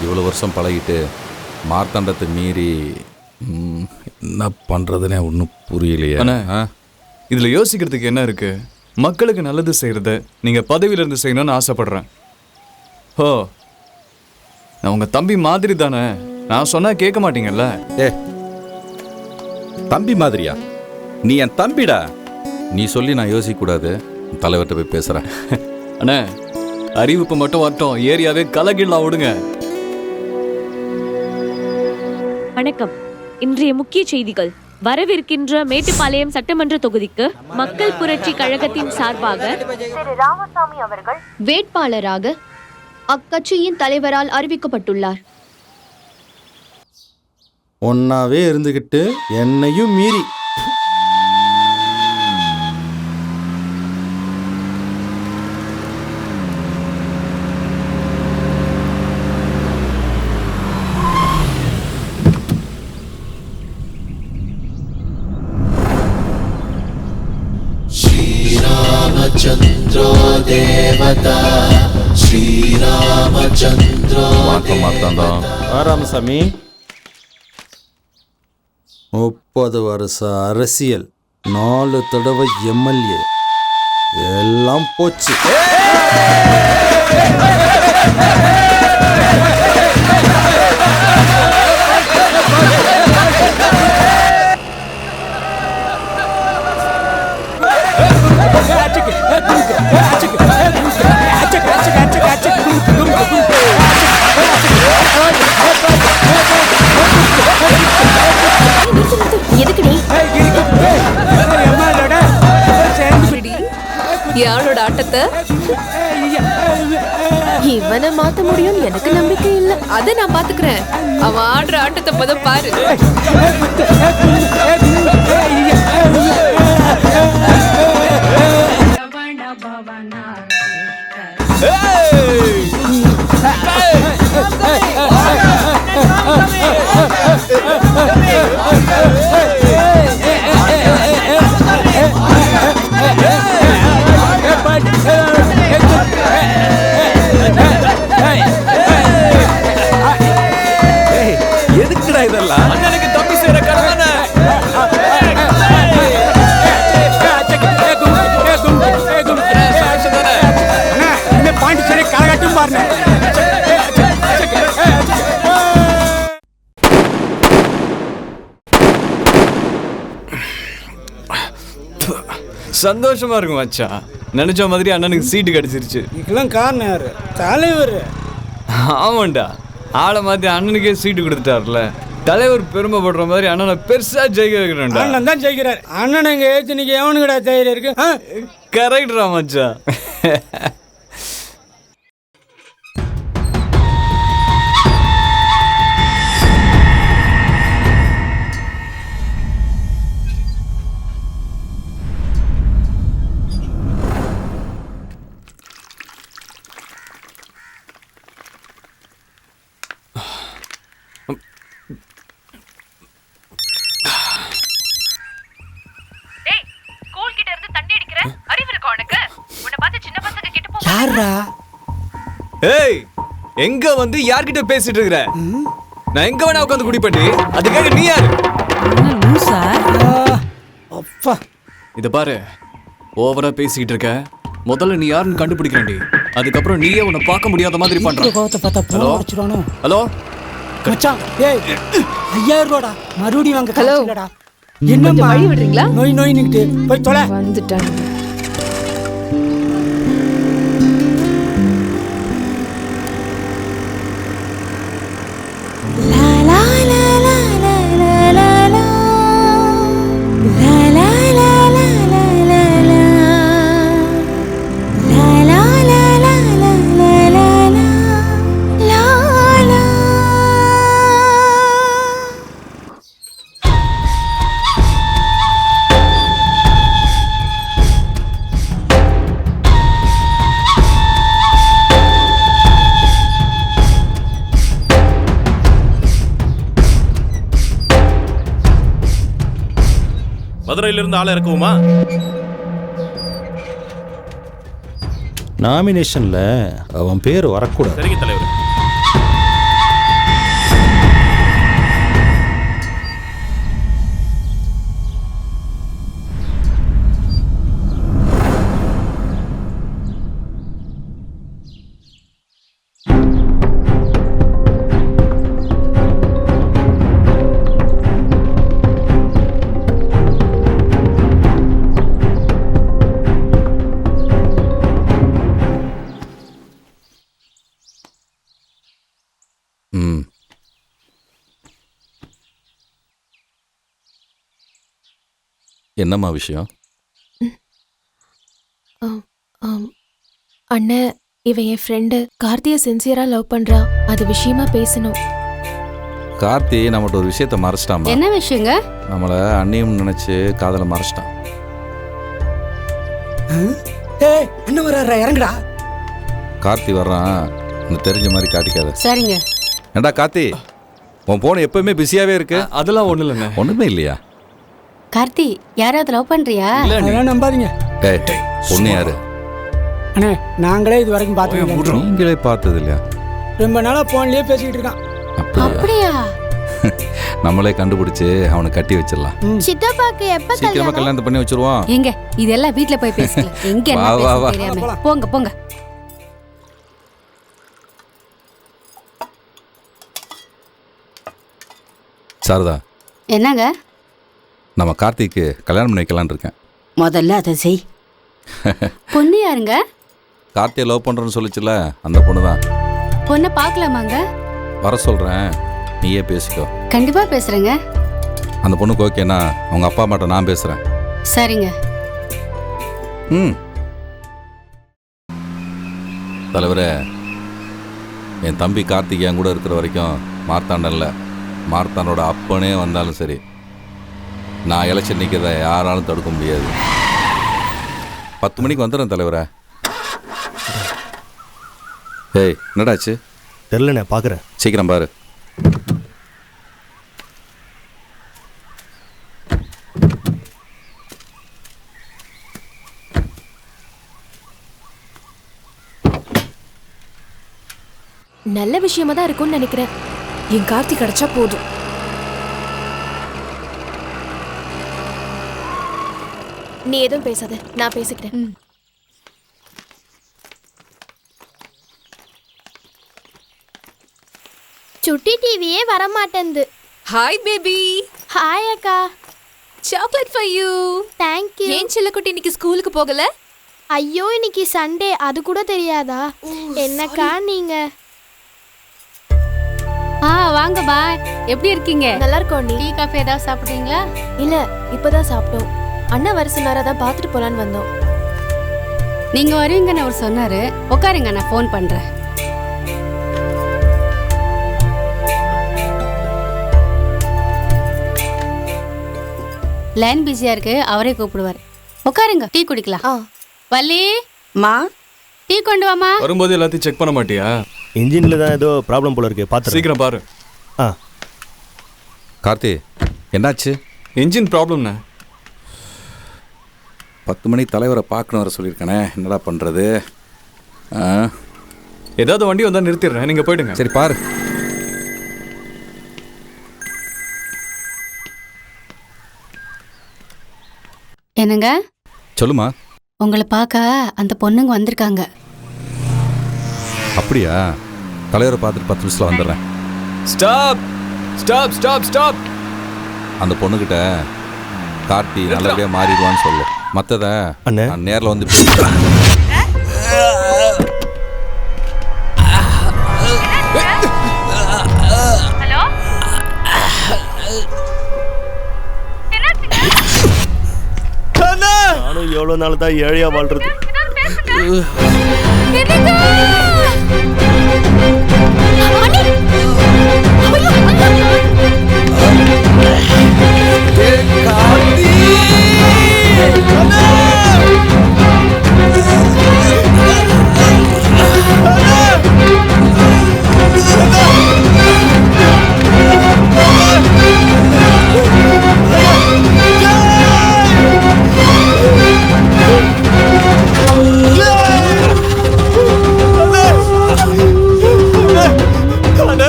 இவ்வளோ வருஷம் பழகிட்டு மார்த்தாண்டத்தை மீறி என்ன பண்ணுறதுனே ஒன்றும் புரியலையே. இதில் யோசிக்கிறதுக்கு என்ன இருக்குது? மக்களுக்கு நல்லது செய்கிறத நீங்கள் பதவியிலேருந்து செய்யணும்னு ஆசைப்பட்றேன். ஓ, நான் உங்கள் தம்பி மாதிரி தானே, நான் சொன்னால் கேட்க மாட்டீங்கல்ல? தம்பி மாதிரியா? நீ என் தம்பிடா. நீ சொல்லி நான் யோசிக்கக்கூடாது. தலைவர்கிட்ட போய் பேசுகிறேன். அண்ணே, அறிவிப்பு மட்டும் வரட்டும், ஏரியாவே கலகிடலாம் விடுங்க. வணக்கம். இன்றைய முக்கிய செய்திகள். வரவிருக்கின்ற மேட்டுப்பாளையம் சட்டமன்ற தொகுதிக்கு மக்கள் புரட்சி கழகத்தின் சார்பாக திரு ராமசாமி அவர்கள் வேட்பாளராக அக்கட்சியின் தலைவரால் அறிவிக்கப்பட்டுள்ளார். ஒன்னாவே இருந்துகிட்டு என்னையும் மீறி श्रीरामचन्द्रो देवता श्रीरामचन्द्रो மார்த்தாண்டா. ராமசாமி 30 வருஷ அரசியல், 4 தடவை எம்எல்ஏ, எல்லாம் போச்சு. யாரோட ஆட்டத்தை இவனை மாத்த முடியும் எனக்கு நம்பிக்கை இல்ல. அதை நான் பாத்துக்கிறேன். அவன் ஆடுற ஆட்டத்தை முத பாரு. எதுக்குடா இதெல்லாம்? அண்ணனுக்கு தம்பி செய்யற கடமை. சந்தோஷமா இருக்கும் மச்சான். நினைச்ச மாதிரி அண்ணனுக்கு சீட்டு கிடைச்சிருச்சு. இதுக்கெல்லாம் காரணம் யாரு? தலைவர். ஆமாண்டா, ஆளை மாத்தி அண்ணனுக்கே சீட்டு கொடுத்துட்டார்ல. தலைவர் பெருமைப்படுற மாதிரி அண்ணனை பெருசா ஜெயிக்க வைக்கிறேன்டா. அண்ணன் தான் ஜெயிக்கிறார். அண்ணன் எங்க ஏத்து நீங்க எவனுக்குடா தைரியம் இருக்கு? கரெக்டா மச்சான். ஏய், எங்க வந்து யார்கிட்ட பேசிட்டு இருக்கற? நான் எங்க வேணா உட்கார்ந்து குடி பண்ணி அதுக்காக நீ யாரு? அப்பா, இத பாரு, ஓவரா பேசிட்டு இருக்க. முதல்ல நீ யாருன்னு கண்டுபிடிக்கிறேன்டி. அதுக்கப்புறம் நீயே உன்னை பார்க்க முடியாத மாதிரி பண்ற. ஹலோ ஹலோ மச்சான், ஏய் 5000 ரூபாடா மறுபடியும் வாங்க. ஹலோ, என்னம்மா வழி விடுறீங்களா? நோய் நிக்கிட்டு போய் தொலை. வந்துட்டேன். மதுரையிலிருந்து ஆளை இறக்குவோமா? நாமினேஷன்ல அவன் பேர் வரக்கூடாது. சரிங்க தலைவர். என்னம்மா விஷயம்? அண்ணன், இவன் என் ஃப்ரெண்டு கார்த்தியை சின்சியரா லவ் பண்றா. அது விஷயமா பேசணும். கார்த்தி நம்மகிட்ட ஒரு விஷயத்த மறைச்சிட்டாமா. என்ன விஷயங்க? நம்மளை அண்ணியும் நினைச்சு காதலை மறைச்சிட்டான். ஏய் அண்ணன் வர்றாரா, இறங்குடா. கார்த்தி வர்றான், உனக்கு தெரிஞ்ச மாதிரி காட்டிக்காத. சரிங்க. ஏண்டா கார்த்தி, உன் போன் எப்பவுமே பிஸியாவே இருக்கு. அதெல்லாம் ஒண்ணும் இல்லைண்ணே. ஒண்ணுமே இல்லையா? கார்த்தி, யாராவது லவ் பண்றியா? அதெல்லாம் நம்பாதீங்க. ஏய், பொண்ணு யாரு? அண்ணே, நாங்களே இது வரைக்கும் பார்த்தோம். நீங்களே பார்த்தது இல்லையா? ரொம்ப நாளா போன்லயே பேசிக்கிட்டு இருக்கான். அப்படியா? நம்மளே கண்டுபிடிச்சு அவனை கட்டி வச்சிடலாம். சித்தப்பாக்கு எப்ப சீக்கிரமா கல்யாணம் பண்ணி வச்சிருவோம். எங்க இதெல்லாம் வீட்ல போய் பேசலாம். எங்க என்ன வா, வா, வா. பேச தெரியாம. போங்க போங்க. சாரதா, என்னங்க? நம்ம கார்த்திக்கு கல்யாணம் பண்ணி வைக்கலான்னு இருக்கேன். முதல்ல அதை செய். பொண்ணு யாருங்க? கார்த்தியை லவ் பண்றேன்னு சொல்லிச்சுல, அந்த பொண்ணு தான். பொண்ணை பார்க்கலாமாங்க? வர சொல்றேன், நீயே பேசிக்கோ. கண்டிப்பா பேசுறேங்க. அந்த பொண்ணுக்கு ஓகேனா அவங்க அப்பா அம்மாட்ட நான் பேசுறேன். சரிங்க. தலைவரே, என் தம்பி கார்த்திக் என் கூட இருக்கிற வரைக்கும் மார்த்தாண்டல்ல, மார்த்தாண்டோட அப்பனே வந்தாலும் சரி, நான் எலெக்ஷன் நிற்கிறத யாராலும் தடுக்க முடியாது. 10 மணிக்கு வந்துடுறேன் தலைவரே. ஏய், என்னடாச்சு? தெரிலண்ணே, பார்க்குறேன். சீக்கிரம் பாரு. நல்ல விஷயமா தான் இருக்கும்னு நினைக்கிறேன். என் கார்த்தி கிடைச்சா போதும். நீ எதுவும் பேசாத, நான் பேசிக்கிறேன். சுட்டி டிவியே வரமாட்டேங்குது. Hi baby. ஹாய் அக்கா. Chocolate for you. Thank you. ஏன் செல்லக்குட்டி இன்னைக்கு ஸ்கூலுக்கு போகல? ஐயோ, இன்னைக்கு சண்டே, அது கூட தெரியாதா? என்னக்கா நீங்க? வாங்க பாய். எப்படி இருக்கீங்க? நல்லா இருக்கோம். டீ காஃபி ஏதாவது சாப்பிடுறீங்களா? இல்ல, இப்பதான் சாப்பிட்டோம். அண்ணா வர சொன்னாரா, தான் பார்த்துட்டு போலான்னு வந்தோம். நீங்க வருவீங்கன்னு அவர் சொன்னாரு. உட்காருங்க, நான் ஃபோன் பண்றேன். லைன் பிஸியா இருக்கு, அவரே கூப்பிடுவார். உட்காருங்க, டீ குடிக்கலாம். வள்ளி மா, டீ கொண்டு வாமா. வரும்போது எல்லாத்தையும் செக் பண்ண மாட்டியா? இன்ஜினில் தான் ஏதோ ப்ராப்ளம் போல இருக்கு, பார்த்து சீக்கிரம் பாரு. கார்த்தி, என்னாச்சு? இன்ஜின் ப்ராப்ளம்ண்ணே. 10 மணிக்கு தலைவரை பார்க்கணும் வர சொல்லியிருக்கானே, என்னடா பண்ணுறது? ஏதாவது வண்டி வந்தால் நிறுத்திடுறேன், நீங்கள் போயிடுங்க. சரி பாரு. என்னங்க? சொல்லுமா. உங்களை பார்க்க அந்த பொண்ணுங்க வந்திருக்காங்க. அப்படியா? தலைவரை பார்த்துட்டு 10 நிமிஷத்தில் வந்துடுறேன். Stop stop stop stop. அந்த பொண்ணுக்கிட்ட கார்த்தி நல்லபடியாக மாறிடுவான்னு சொல்லு. மற்றதை நான் நேரில் வந்து பேசுகிறேன். நானும் எவ்வளோ நாள் தான் ஏழையா வாழ்றது.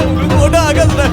உங்களுக்கு ஒன்றும் ஆகாதுண்ணே.